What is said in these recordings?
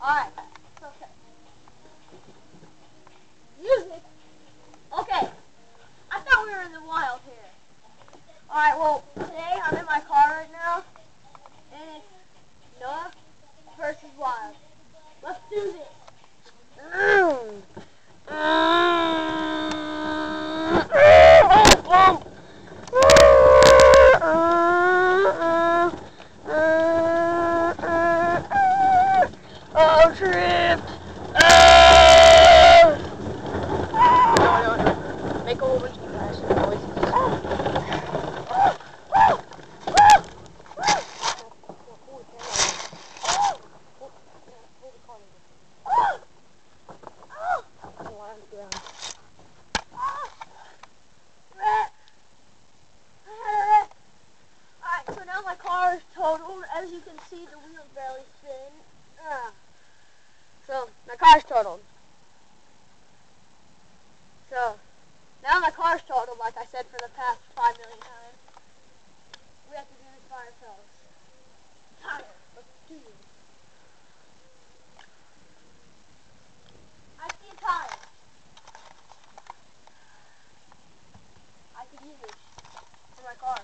Alright. Okay. Music? Okay. I thought we were in the wild here. Alright, well, today I'm in my car right now, and it's Noah versus Wild. Let's do this. Oh, tripped! No. Make a whole bunch of crashing noises. Alright, so now my car is totaled. As you can see, the wheels barely spin. So, my car's totaled. So, now my car's totaled, like I said for the past 5 million times. We have to do this by ourselves. Tire, let's do it. I see a tire. I could use it for my car.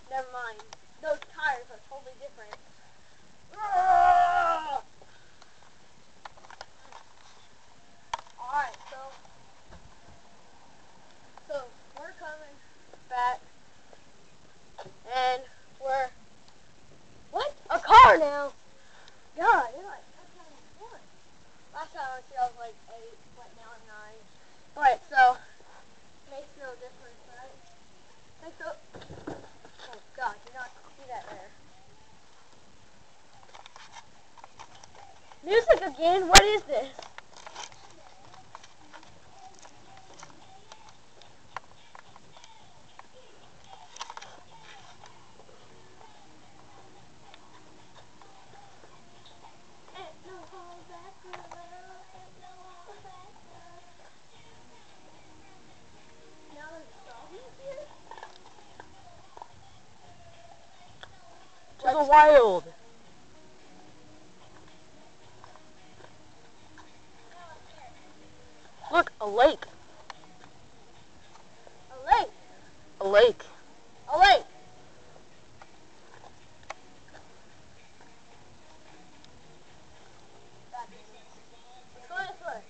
Never mind. Those tires are totally different. Alright, so we're coming back, and we're, what? A car now? God, you're like, that's kind of fun. Last time I was like 8, but now I'm 9. Alright, so, makes no difference, right? Makes no, oh God, you not see that there. Music again? What is this? To the wild. Look, a lake. A lake. A lake. A lake. Let's go this way.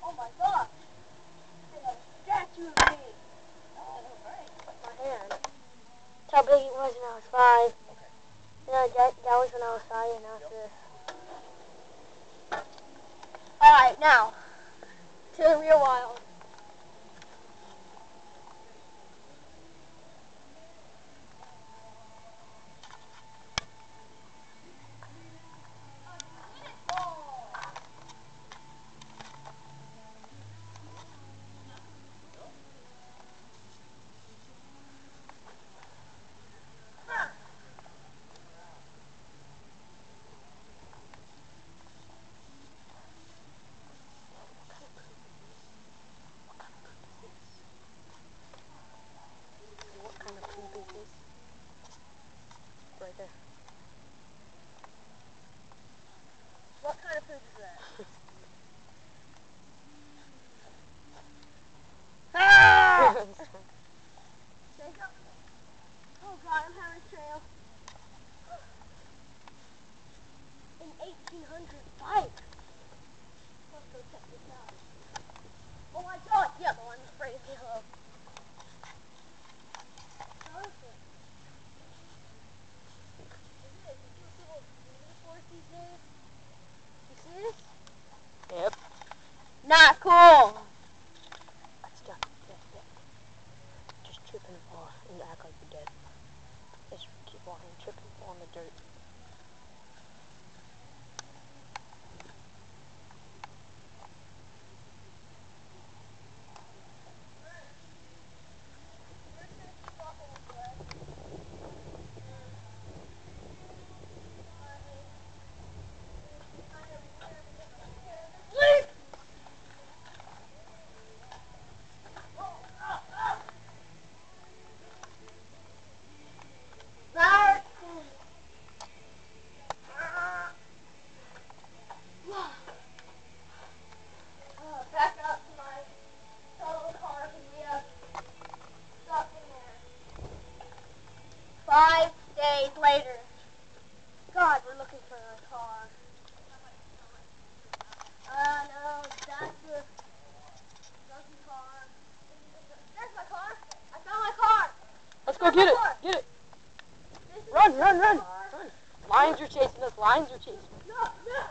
Oh my God. There's a statue of me. My hand. That's how big it was when I was 5. Yeah, that was when I was 5, and now it's this. Alright, now, to the real wild. What kind of poop is this? Right there. What kind of food is that? Ah! Shake up. Oh God, I'm having a trail. An 1800 bike. Let's go check this out. Oh my God, yeah, the one's sprayed yellow. Perfect. Look at this. You see what people use it for these days? You see this? Yep. Not cool. Stop. Just trip and fall and act like you're dead. Just keep walking, trip and fall in the dirt. Get it! car. Get it! This is Run, the run, run! car. Run! Lions are chasing us. Lions are chasing us. No, no.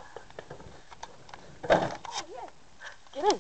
Oh, yeah. Get in.